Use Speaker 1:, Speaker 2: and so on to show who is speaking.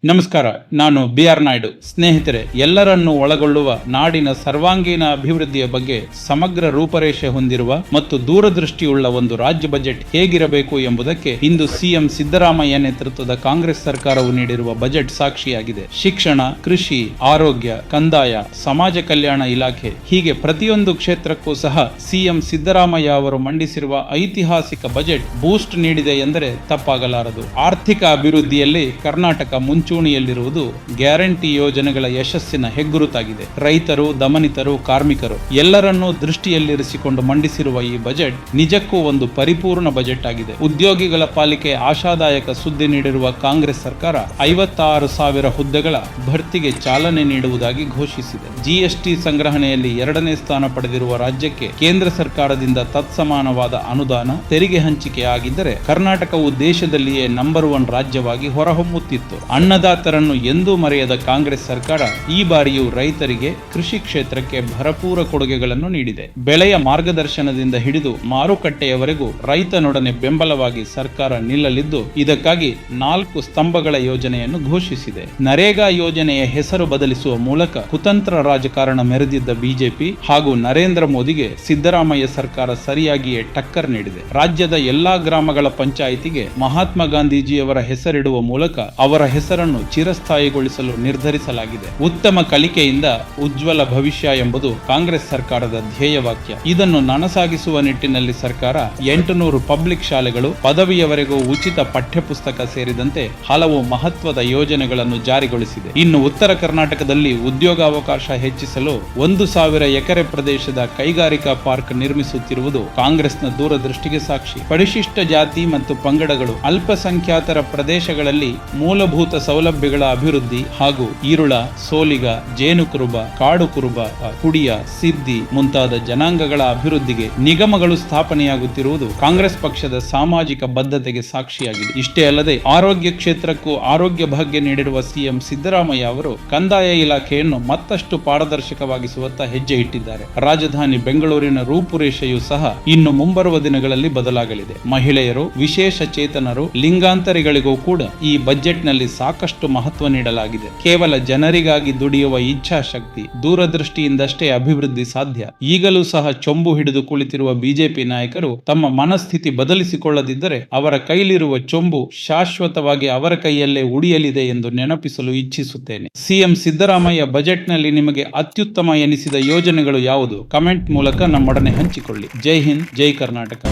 Speaker 1: ನಮಸ್ಕಾರ, ನಾನು ಬಿ.ಆರ್. ನಾಯ್ಡು. ಸ್ನೇಹಿತರೆ, ಎಲ್ಲರನ್ನೂ ಒಳಗೊಳ್ಳುವ ನಾಡಿನ ಸರ್ವಾಂಗೀಣ ಅಭಿವೃದ್ಧಿಯ ಬಗ್ಗೆ ಸಮಗ್ರ ರೂಪರೇಷೆ ಹೊಂದಿರುವ ಮತ್ತು ದೂರದೃಷ್ಟಿಯುಳ್ಳ ಒಂದು ರಾಜ್ಯ ಬಜೆಟ್ ಹೇಗಿರಬೇಕು ಎಂಬುದಕ್ಕೆ ಇಂದು ಸಿಎಂ ಸಿದ್ದರಾಮಯ್ಯ ನೇತೃತ್ವದ ಕಾಂಗ್ರೆಸ್ ಸರ್ಕಾರವು ನೀಡಿರುವ ಬಜೆಟ್ ಸಾಕ್ಷಿಯಾಗಿದೆ. ಶಿಕ್ಷಣ, ಕೃಷಿ, ಆರೋಗ್ಯ, ಕಂದಾಯ, ಸಮಾಜ ಕಲ್ಯಾಣ ಇಲಾಖೆ ಹೀಗೆ ಪ್ರತಿಯೊಂದು ಕ್ಷೇತ್ರಕ್ಕೂ ಸಹ ಸಿಎಂ ಸಿದ್ದರಾಮಯ್ಯ ಅವರು ಮಂಡಿಸಿರುವ ಐತಿಹಾಸಿಕ ಬಜೆಟ್ ಬೂಸ್ಟ್ ನೀಡಿದೆ ಎಂದರೆ ತಪ್ಪಾಗಲಾರದು. ಆರ್ಥಿಕ ಅಭಿವೃದ್ಧಿಯಲ್ಲಿ ಕರ್ನಾಟಕ ಮುಂಚೂಣಿಯಲ್ಲಿರುವುದು ಗ್ಯಾರಂಟಿ ಯೋಜನೆಗಳ ಯಶಸ್ಸಿನ ಹೆಗ್ಗುರುತಾಗಿದೆ. ರೈತರು, ದಮನಿತರು, ಕಾರ್ಮಿಕರು ಎಲ್ಲರನ್ನೂ ದೃಷ್ಟಿಯಲ್ಲಿರಿಸಿಕೊಂಡು ಮಂಡಿಸಿರುವ ಈ ಬಜೆಟ್ ನಿಜಕ್ಕೂ ಒಂದು ಪರಿಪೂರ್ಣ ಬಜೆಟ್ ಆಗಿದೆ. ಉದ್ಯೋಗಿಗಳ ಪಾಲಿಕೆ ಆಶಾದಾಯಕ ಸುದ್ದಿ ನೀಡಿರುವ ಕಾಂಗ್ರೆಸ್ ಸರ್ಕಾರ 56,000 ಹುದ್ದೆಗಳ ಭರ್ತಿಗೆ ಚಾಲನೆ ನೀಡುವುದಾಗಿ ಘೋಷಿಸಿದೆ. ಜಿಎಸ್ಟಿ ಸಂಗ್ರಹಣೆಯಲ್ಲಿ 2ನೇ ಸ್ಥಾನ ಪಡೆದಿರುವ ರಾಜ್ಯಕ್ಕೆ ಕೇಂದ್ರ ಸರ್ಕಾರದಿಂದ ತತ್ಸಮಾನವಾದ ಅನುದಾನ, ತೆರಿಗೆ ಹಂಚಿಕೆ ಆಗಿದ್ದರೆ ಕರ್ನಾಟಕವು ದೇಶದಲ್ಲಿಯೇ ನಂಬರ್ 1 ರಾಜ್ಯವಾಗಿ ಹೊರಹೊಮ್ಮುತ್ತಿತ್ತು. ಅನ್ನದಾತರನ್ನು ಎಂದೂ ಮರೆಯದ ಕಾಂಗ್ರೆಸ್ ಸರ್ಕಾರ ಈ ಬಾರಿಯೂ ರೈತರಿಗೆ, ಕೃಷಿ ಕ್ಷೇತ್ರಕ್ಕೆ ಭರಪೂರ ಕೊಡುಗೆಗಳನ್ನು ನೀಡಿದೆ. ಬೆಳೆಯ ಮಾರ್ಗದರ್ಶನದಿಂದ ಹಿಡಿದು ಮಾರುಕಟ್ಟೆಯವರೆಗೂ ರೈತನೊಡನೆ ಬೆಂಬಲವಾಗಿ ಸರ್ಕಾರ ನಿಲ್ಲಲಿದ್ದು, ಇದಕ್ಕಾಗಿ 4 ಸ್ತಂಭಗಳ ಯೋಜನೆಯನ್ನು ಘೋಷಿಸಿದೆ. ನರೇಗಾ ಯೋಜನೆಯ ಹೆಸರು ಬದಲಿಸುವ ಮೂಲಕ ಕುತಂತ್ರ ರಾಜಕಾರಣ ಮೆರೆದಿದ್ದ ಬಿಜೆಪಿ ಹಾಗೂ ನರೇಂದ್ರ ಮೋದಿಗೆ ಸಿದ್ದರಾಮಯ್ಯ ಸರ್ಕಾರ ಸರಿಯಾಗಿಯೇ ಟಕ್ಕರ್ ನೀಡಿದೆ. ರಾಜ್ಯದ ಎಲ್ಲಾ ಗ್ರಾಮಗಳ ಪಂಚಾಯಿತಿಗೆ ಮಹಾತ್ಮ ಗಾಂಧೀಜಿಯವರ ಹೆಸರಿಡುವ ಮೂಲಕ ಅವರ ಹೆಸರನ್ನು ಚಿರಸ್ಥಾಯಿಗೊಳಿಸಲು ನಿರ್ಧರಿಸಲಾಗಿದೆ. ಉತ್ತಮ ಕಲಿಕೆಯಿಂದ ಉಜ್ವಲ ಭವಿಷ್ಯ ಎಂಬುದು ಕಾಂಗ್ರೆಸ್ ಸರ್ಕಾರದ ಧ್ಯೇಯವಾಕ್ಯ. ಇದನ್ನು ನನಸಾಗಿಸುವ ನಿಟ್ಟಿನಲ್ಲಿ ಸರ್ಕಾರ 800 ಪಬ್ಲಿಕ್ ಶಾಲೆಗಳು, ಪದವಿಯವರೆಗೂ ಉಚಿತ ಪಠ್ಯಪುಸ್ತಕ ಸೇರಿದಂತೆ ಹಲವು ಮಹತ್ವದ ಯೋಜನೆಗಳನ್ನು ಜಾರಿಗೊಳಿಸಿದೆ. ಇನ್ನು ಉತ್ತರ ಕರ್ನಾಟಕದಲ್ಲಿ ಉದ್ಯೋಗಾವಕಾಶ ಹೆಚ್ಚಿಸಲು 1,000 ಎಕರೆ ಪ್ರದೇಶದ ಕೈಗಾರಿಕಾ ಪಾರ್ಕ್ ನಿರ್ಮಿಸುತ್ತಿರುವುದು ಕಾಂಗ್ರೆಸ್ನ ದೂರದೃಷ್ಟಿಗೆ ಸಾಕ್ಷಿ. ಪರಿಶಿಷ್ಟ ಜಾತಿ ಮತ್ತು ಪಂಗಡಗಳು, ಅಲ್ಪಸಂಖ್ಯಾತರ ಪ್ರದೇಶಗಳಲ್ಲಿ ಮೂಲಭೂತ ಸೌಲಭ್ಯಗಳ ಅಭಿವೃದ್ಧಿ ಹಾಗೂ ಈರುಳ, ಸೋಲಿಗ, ಜೇನುಕುರುಬ, ಕಾಡು ಕುರುಬ, ಕುಡಿಯ, ಸಿದ್ದಿ ಮುಂತಾದ ಜನಾಂಗಗಳ ಅಭಿವೃದ್ಧಿಗೆ ನಿಗಮಗಳು ಸ್ಥಾಪನೆಯಾಗುತ್ತಿರುವುದು ಕಾಂಗ್ರೆಸ್ ಪಕ್ಷದ ಸಾಮಾಜಿಕ ಬದ್ಧತೆಗೆ ಸಾಕ್ಷಿಯಾಗಿದೆ. ಇಷ್ಟೇ ಅಲ್ಲದೆ ಆರೋಗ್ಯ ಕ್ಷೇತ್ರಕ್ಕೂ ಆರೋಗ್ಯ ಭಾಗ್ಯ ನೀಡಿರುವ ಸಿಎಂ ಸಿದ್ದರಾಮಯ್ಯ ಅವರು ಕಂದಾಯ ಇಲಾಖೆಯನ್ನು ಮತ್ತಷ್ಟು ಪಾರದರ್ಶಕವಾಗಿಸುವತ್ತ ಹೆಜ್ಜೆ ಇಟ್ಟಿದ್ದಾರೆ. ರಾಜಧಾನಿ ಬೆಂಗಳೂರಿನ ರೂಪುರೇಷೆಯೂ ಸಹ ಇನ್ನು ಮುಂಬರುವ ದಿನಗಳಲ್ಲಿ ಬದಲಾಗಲಿದೆ. ಮಹಿಳೆಯರು, ವಿಶೇಷ ಚೇತನರು, ಲಿಂಗಾಂತರಿಗಳಿಗೂ ಕೂಡ ಈ ಬಜೆಟ್ನಲ್ಲಿ ಸಾಕಷ್ಟು ಮಹತ್ವ ನೀಡಲಾಗಿದೆ. ಕೇವಲ ಜನರಿಗಾಗಿ ದುಡಿಯುವ ಇಚ್ಛಾಶಕ್ತಿ, ದೂರದೃಷ್ಟಿಯಿಂದಷ್ಟೇ ಅಭಿವೃದ್ಧಿ ಸಾಧ್ಯ. ಈಗಲೂ ಸಹ ಚೊಂಬು ಹಿಡಿದು ಕುಳಿತಿರುವ ಬಿಜೆಪಿ ನಾಯಕರು ತಮ್ಮ ಮನಸ್ಥಿತಿ ಬದಲಿಸಿಕೊಳ್ಳದಿದ್ದರೆ ಅವರ ಕೈಲಿರುವ ಚೊಂಬು ಶಾಶ್ವತವಾಗಿ ಅವರ ಕೈಯಲ್ಲೇ ಉಳಿಯಲಿದೆ ಎಂದು ನೆನಪಿಸಲು ಇಚ್ಛಿಸುತ್ತೇನೆ. ಸಿಎಂ ಸಿದ್ದರಾಮಯ್ಯ ಬಜೆಟ್ನಲ್ಲಿ ನಿಮಗೆ ಅತ್ಯುತ್ತಮ ಎನಿಸಿದ ಯೋಜನೆಗಳು ಯಾವುದು? ಕಮೆಂಟ್ ಮೂಲಕ ನಮ್ಮೊಡನೆ ಹಂಚಿಕೊಳ್ಳಿ. ಜೈ ಹಿಂದ್, ಜೈ ಕರ್ನಾಟಕ.